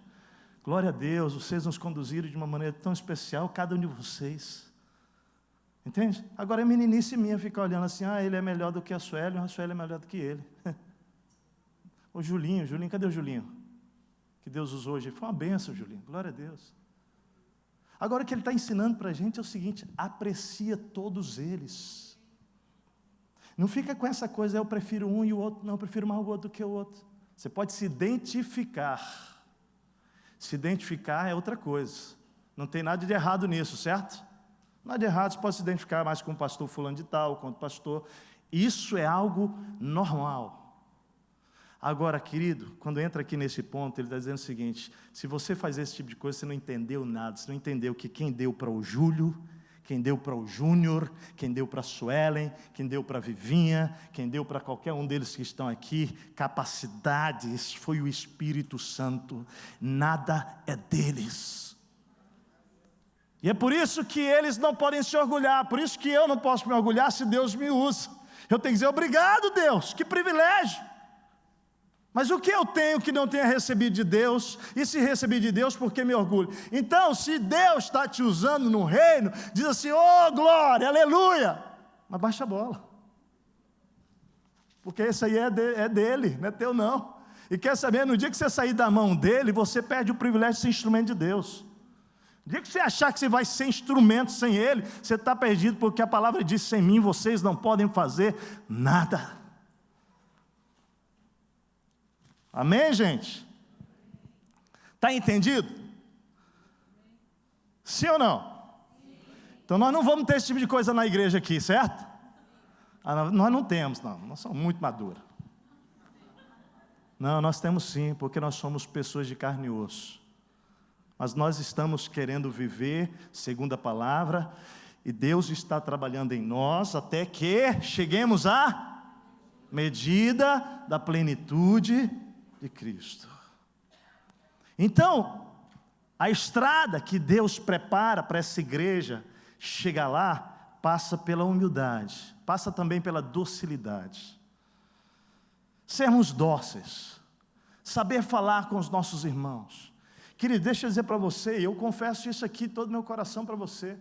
Glória a Deus, vocês nos conduziram de uma maneira tão especial, cada um de vocês. Entende? Agora é meninice minha ficar olhando assim, ele é melhor do que a Sueli é melhor do que ele. O Julinho, cadê o Julinho? Que Deus usou hoje. Foi uma benção, Julinho, glória a Deus. Agora o que ele está ensinando para a gente é o seguinte, aprecia todos eles. Não fica com essa coisa, eu prefiro um e o outro, não, eu prefiro mais o outro do que o outro. Você pode se identificar. Se identificar é outra coisa. Não tem nada de errado nisso, certo? Nada de errado, você pode se identificar mais com o pastor fulano de tal, com o pastor. Isso é algo normal. Agora, querido, quando entra aqui nesse ponto, ele está dizendo o seguinte, se você faz esse tipo de coisa, você não entendeu nada, você não entendeu que quem deu para o Júlio, quem deu para o Júnior, quem deu para a Suelen, quem deu para a Vivinha, quem deu para qualquer um deles que estão aqui, capacidades, foi o Espírito Santo, nada é deles. E é por isso que eles não podem se orgulhar, por isso que eu não posso me orgulhar se Deus me usa. Eu tenho que dizer, obrigado Deus, que privilégio. Mas o que eu tenho que não tenha recebido de Deus? E se recebi de Deus, por que me orgulho? Então, se Deus está te usando no reino, diz assim, glória, aleluia. Mas baixa a bola. Porque esse aí é dele, não é teu não. E quer saber, no dia que você sair da mão dele, você perde o privilégio de ser instrumento de Deus. No dia que você achar que você vai ser instrumento sem ele, você está perdido, porque a palavra diz, sem mim vocês não podem fazer nada. Amém, gente? Está entendido? Sim ou não? Então nós não vamos ter esse tipo de coisa na igreja aqui, certo? Nós não temos, não. Nós somos muito maduros. Não, nós temos sim, porque nós somos pessoas de carne e osso. Mas nós estamos querendo viver segundo a palavra, e Deus está trabalhando em nós até que cheguemos à medida da plenitude de Cristo. Então, a estrada que Deus prepara para essa igreja chegar lá, passa pela humildade, passa também pela docilidade. Sermos dóceis, saber falar com os nossos irmãos. Querido, deixa eu dizer para você, eu confesso isso aqui, todo meu coração para você.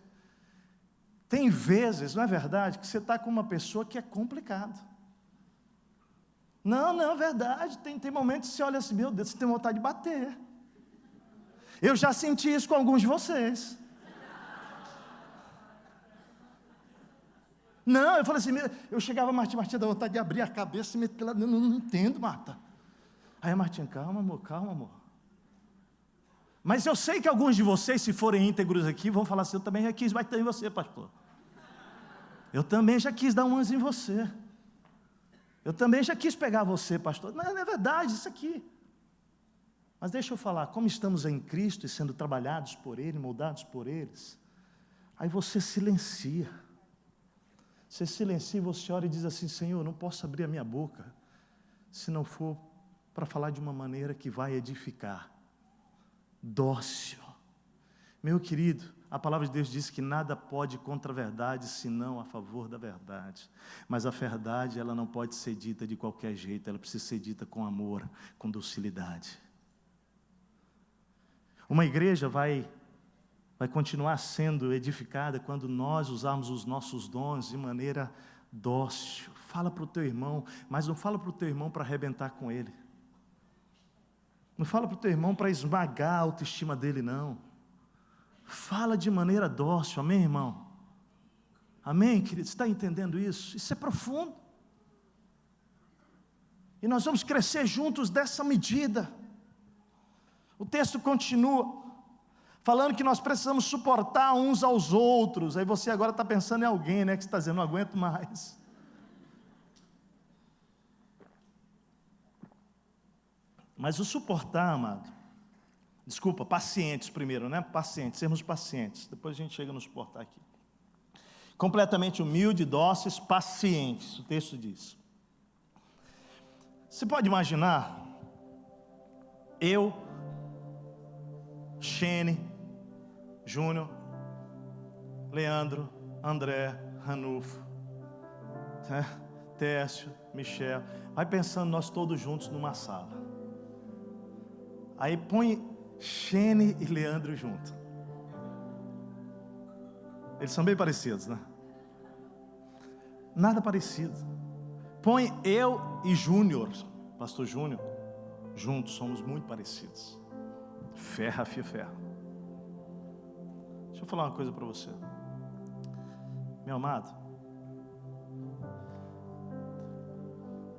Tem vezes, não é verdade, que você está com uma pessoa que é complicado. Não, é verdade, tem momentos que você olha assim, meu Deus, você tem vontade de bater. Eu já senti isso com alguns de vocês. Não, eu falei assim, eu chegava, Martinha dá vontade de abrir a cabeça e meter lá, não entendo, Marta. Aí a Martinha, calma amor. Mas eu sei que alguns de vocês, se forem íntegros aqui, vão falar assim, eu também já quis bater em você, pastor. Eu também já quis dar umas em você. Eu também já quis pegar você, pastor. Não é verdade isso aqui. Mas deixa eu falar, como estamos em Cristo e sendo trabalhados por Ele, moldados por eles, aí você silencia. Você silencia, você ora e diz assim, Senhor, eu não posso abrir a minha boca, se não for para falar de uma maneira que vai edificar. Dócil. Meu querido, a palavra de Deus diz que nada pode contra a verdade, senão a favor da verdade. Mas a verdade, ela não pode ser dita de qualquer jeito, ela precisa ser dita com amor, com docilidade. Uma igreja vai continuar sendo edificada quando nós usarmos os nossos dons de maneira dócil. Fala para o teu irmão, mas não fala para o teu irmão para arrebentar com ele. Não fala para o teu irmão para esmagar a autoestima dele, não. Fala de maneira dócil, amém, irmão? Amém, querido? Você está entendendo isso? Isso é profundo. E nós vamos crescer juntos dessa medida. O texto continua falando que nós precisamos suportar uns aos outros. Aí você agora está pensando em alguém, né? Que você está dizendo, não aguento mais. Mas o suportar, amado, pacientes primeiro, né? Pacientes, sermos pacientes. Depois a gente chega no suportar aqui. completamente humildes, dóceis, pacientes, o texto diz. Você pode imaginar, eu, Xene, Júnior, Leandro, André, Ranulfo, Tércio, Michel, vai pensando nós todos juntos numa sala. Aí põe Xene e Leandro junto. Eles são bem parecidos, né? Nada parecido. Põe eu e Júnior, pastor Júnior, juntos, somos muito parecidos. Ferro afia ferro. Deixa eu falar uma coisa para você. Meu amado,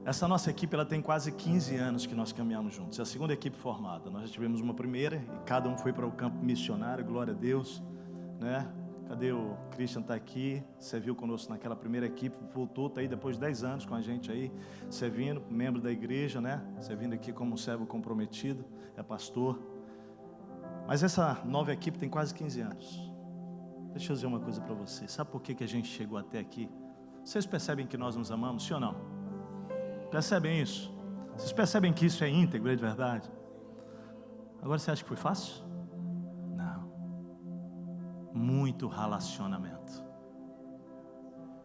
essa nossa equipe, ela tem quase 15 anos que nós caminhamos juntos. É a segunda equipe formada. Nós já tivemos uma primeira e cada um foi para o campo missionário, glória a Deus, né? Cadê o Christian? Está aqui, serviu conosco naquela primeira equipe, voltou, está aí depois de 10 anos com a gente aí, servindo, membro da igreja, né? Servindo aqui como um servo comprometido, é pastor. Mas essa nova equipe tem quase 15 anos. Deixa eu dizer uma coisa para vocês. Sabe por que a gente chegou até aqui? Vocês percebem que nós nos amamos, sim ou não? Percebem isso? Vocês percebem que isso é íntegro, é de verdade? Agora você acha que foi fácil? Não. Muito relacionamento.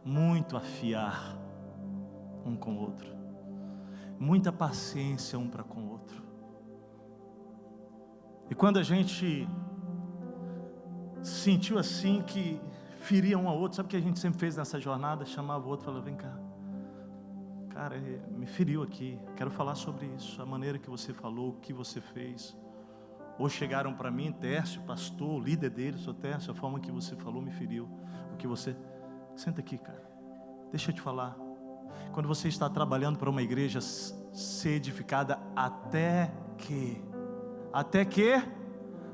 Muito afiar um com o outro. Muita paciência um para com o outro. E quando a gente sentiu assim que feria um ao outro, sabe o que a gente sempre fez nessa jornada? Chamava o outro e falava, vem cá, cara, me feriu aqui, quero falar sobre isso, a maneira que você falou, o que você fez. Ou chegaram para mim, Tércio, pastor, líder dele, sou Tércio, a forma que você falou me feriu. O que você... Senta aqui, cara, deixa eu te falar. Quando você está trabalhando para uma igreja ser edificada até que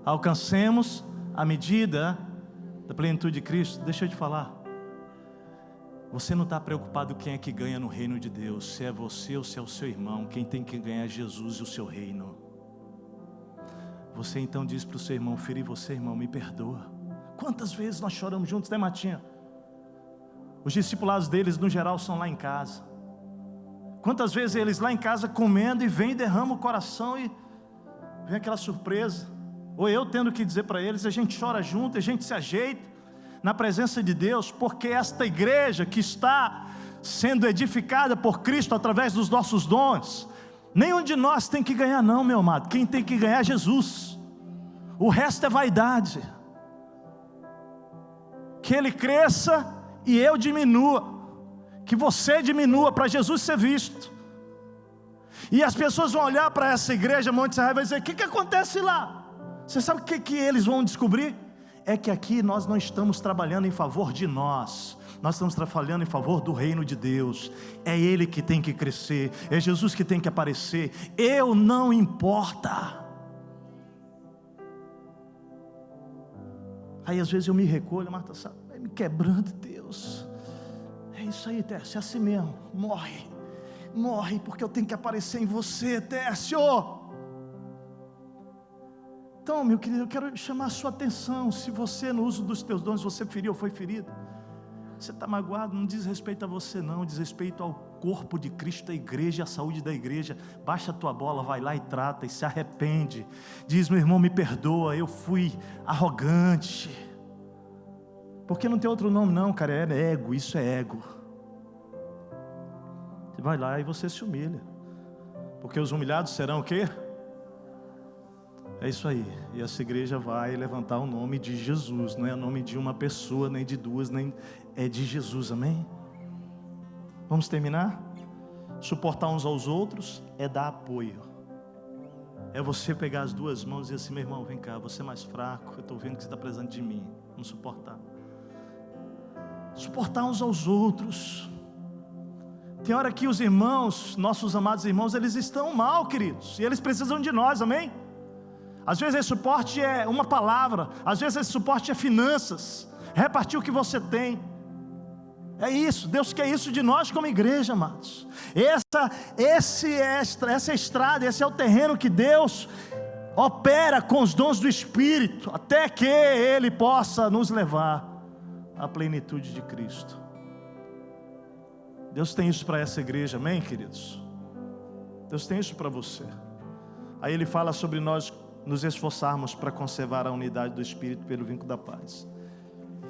alcancemos a medida da plenitude de Cristo, deixa eu te falar. Você não está preocupado quem é que ganha no reino de Deus, se é você ou se é o seu irmão. Quem tem que ganhar é Jesus e o seu reino. Você então diz para o seu irmão, feri você, irmão, me perdoa. Quantas vezes nós choramos juntos, né, Matinha? Os discipulados deles no geral são lá em casa. Quantas vezes eles lá em casa comendo e vem e derrama o coração e vem aquela surpresa. Ou eu tendo que dizer para eles, a gente chora junto, a gente se ajeita na presença de Deus, porque esta igreja que está sendo edificada por Cristo através dos nossos dons, nenhum de nós tem que ganhar não, meu amado. Quem tem que ganhar é Jesus. O resto é vaidade. Que Ele cresça e eu diminua, que você diminua para Jesus ser visto. E as pessoas vão olhar para essa igreja Monte Israel e vão dizer, o que acontece lá? Você sabe o que eles vão descobrir? É que aqui nós não estamos trabalhando em favor de nós estamos trabalhando em favor do reino de Deus. É Ele que tem que crescer, é Jesus que tem que aparecer. Eu não importa. Aí às vezes eu me recolho, Marta, sabe, vai me quebrando, Deus. É isso aí, Tércio, é assim mesmo. Morre, porque eu tenho que aparecer em você, Tércio. Então, meu querido, eu quero chamar a sua atenção. Se você, no uso dos teus dons, você feriu ou foi ferido, você está magoado, não diz respeito a você não, diz respeito ao corpo de Cristo, a igreja, a saúde da igreja. Baixa a tua bola, vai lá e trata, e se arrepende. Diz, meu irmão, me perdoa, eu fui arrogante. Porque não tem outro nome não, cara, é ego, isso é ego. Você vai lá e você se humilha, porque os humilhados serão o quê? É isso aí, e essa igreja vai levantar o nome de Jesus, não é o nome de uma pessoa, nem de duas, nem é de Jesus, amém? Vamos terminar? Suportar uns aos outros é dar apoio, é você pegar as duas mãos e dizer assim, meu irmão, vem cá, você é mais fraco, eu estou vendo que você está precisando de mim, vamos suportar. Suportar uns aos outros. Tem hora que os irmãos, nossos amados irmãos, eles estão mal, queridos, e eles precisam de nós, amém? Às vezes esse suporte é uma palavra, às vezes esse suporte é finanças, repartir o que você tem. É isso, Deus quer isso de nós como igreja, amados. Essa estrada, esse é o terreno que Deus opera com os dons do Espírito, até que Ele possa nos levar a plenitude de Cristo. Deus tem isso para essa igreja, amém, queridos? Deus tem isso para você. Aí ele fala sobre nós nos esforçarmos para conservar a unidade do Espírito pelo vínculo da paz.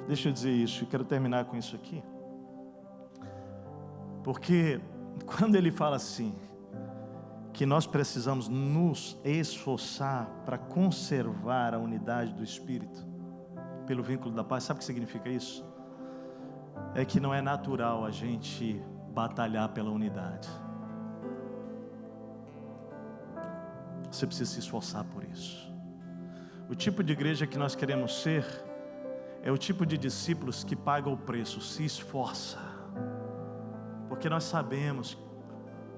Deixa eu dizer isso, eu quero terminar com isso aqui. Porque quando ele fala assim, que nós precisamos nos esforçar para conservar a unidade do Espírito pelo vínculo da paz, sabe o que significa isso? É que não é natural a gente batalhar pela unidade. Você precisa se esforçar por isso. O tipo de igreja que nós queremos ser é o tipo de discípulos que pagam o preço, se esforça, porque nós sabemos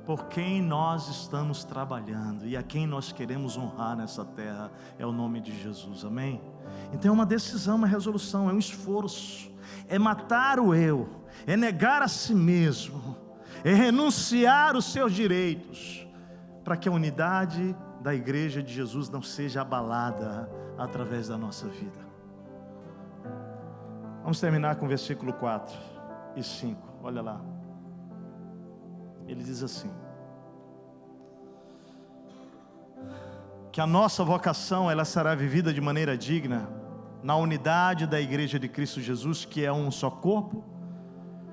por quem nós estamos trabalhando e a quem nós queremos honrar nessa terra é o nome de Jesus, amém? Então é uma decisão, uma resolução, é um esforço, é matar o eu, é negar a si mesmo, é renunciar os seus direitos, para que a unidade da igreja de Jesus não seja abalada através da nossa vida. Vamos terminar com o versículo 4 e 5, olha lá. Ele diz assim: que a nossa vocação ela será vivida de maneira digna na unidade da igreja de Cristo Jesus, que é um só corpo,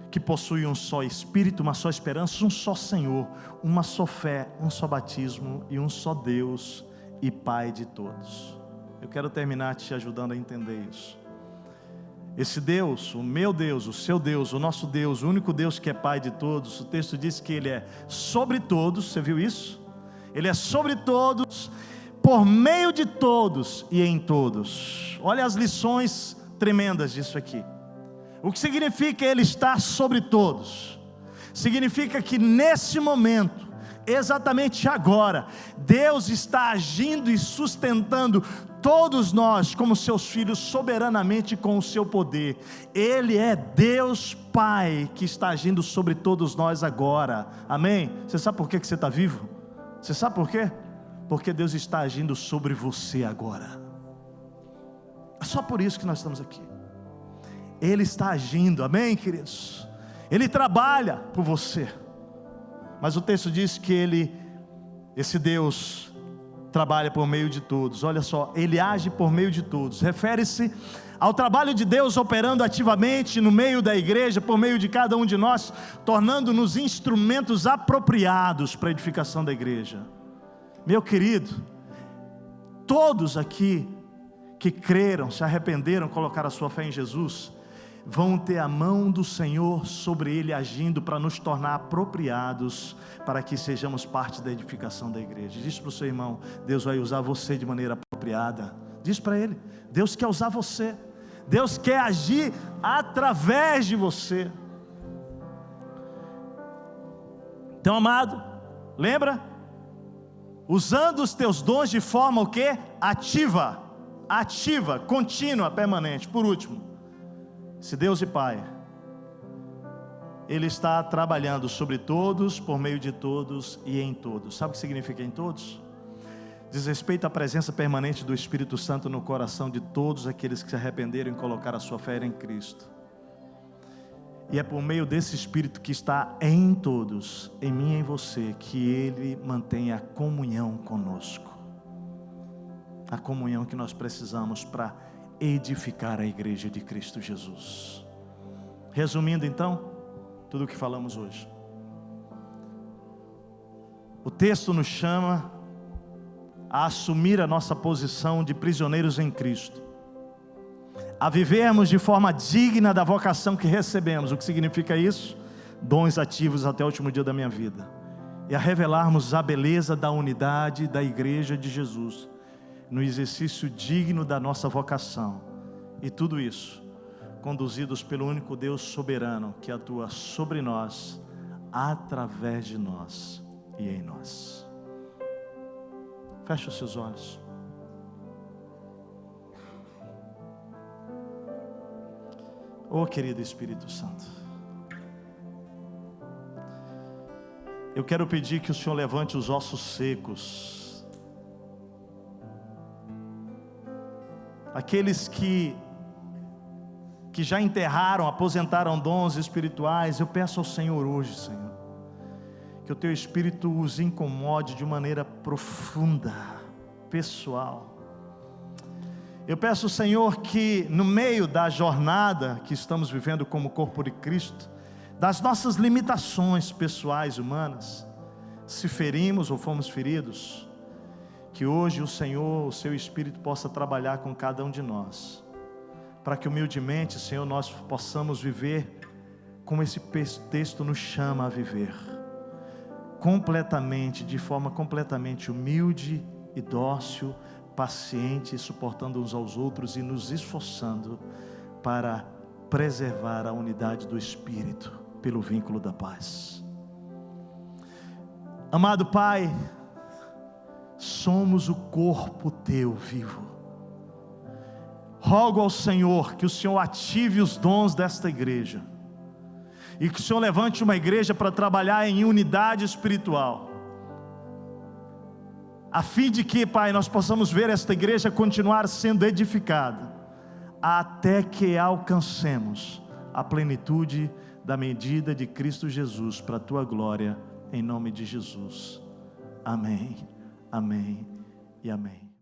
que possui um só Espírito, uma só esperança, um só Senhor, uma só fé, um só batismo e um só Deus e Pai de todos. Eu quero terminar te ajudando a entender isso. Esse Deus, o meu Deus, o seu Deus, o nosso Deus, o único Deus que é Pai de todos, o texto diz que Ele é sobre todos, você viu isso? Ele é sobre todos, por meio de todos e em todos. Olha as lições tremendas disso aqui. O que significa Ele estar sobre todos? Significa que nesse momento, exatamente agora, Deus está agindo e sustentando todos nós como seus filhos soberanamente com o seu poder. Ele é Deus Pai que está agindo sobre todos nós agora, amém? Você sabe por que você está vivo? Você sabe por quê? Porque Deus está agindo sobre você agora. É só por isso que nós estamos aqui. Ele está agindo, amém, queridos? Ele trabalha por você. Mas o texto diz que esse Deus trabalha por meio de todos. Olha só, Ele age por meio de todos. Refere-se ao trabalho de Deus operando ativamente no meio da igreja, por meio de cada um de nós, tornando-nos instrumentos apropriados para a edificação da igreja. Meu querido, todos aqui que creram, se arrependeram, colocaram a sua fé em Jesus, vão ter a mão do Senhor sobre Ele agindo para nos tornar apropriados, para que sejamos parte da edificação da igreja. Diz para o seu irmão: Deus vai usar você de maneira apropriada. Diz para ele: Deus quer usar você, Deus quer agir através de você. Então, amado, lembra? Usando os teus dons de forma o quê? Ativa, contínua, permanente. Por último, se Deus e Pai, Ele está trabalhando sobre todos, por meio de todos e em todos. Sabe o que significa em todos? Diz respeito à presença permanente do Espírito Santo no coração de todos aqueles que se arrependeram e colocaram a sua fé em Cristo. E é por meio desse Espírito que está em todos, em mim e em você, que Ele mantém a comunhão conosco. A comunhão que nós precisamos para edificar a igreja de Cristo Jesus. Resumindo então, tudo o que falamos hoje. O texto nos chama a assumir a nossa posição de prisioneiros em Cristo, a vivermos de forma digna da vocação que recebemos. O que significa isso? Dons ativos até o último dia da minha vida. E a revelarmos a beleza da unidade da igreja de Jesus, no exercício digno da nossa vocação. E tudo isso conduzidos pelo único Deus soberano que atua sobre nós, através de nós e em nós. Feche os seus olhos. Oh, querido Espírito Santo, eu quero pedir que o Senhor levante os ossos secos, aqueles que que já enterraram, aposentaram dons espirituais, eu peço ao Senhor hoje, Senhor, que o Teu Espírito os incomode de maneira profunda, pessoal. Eu peço, Senhor, que no meio da jornada que estamos vivendo como corpo de Cristo, das nossas limitações pessoais, humanas, se ferimos ou fomos feridos, que hoje o Senhor, o Seu Espírito possa trabalhar com cada um de nós, para que humildemente, Senhor, nós possamos viver como esse texto nos chama a viver, completamente, de forma completamente humilde e dócil, paciente, suportando uns aos outros e nos esforçando para preservar a unidade do Espírito pelo vínculo da paz. Amado Pai, somos o corpo Teu vivo. Rogo ao Senhor que o Senhor ative os dons desta igreja, e que o Senhor levante uma igreja para trabalhar em unidade espiritual, a fim de que, Pai, nós possamos ver esta igreja continuar sendo edificada, até que alcancemos a plenitude da medida de Cristo Jesus, para a Tua glória, em nome de Jesus. Amém, amém e amém.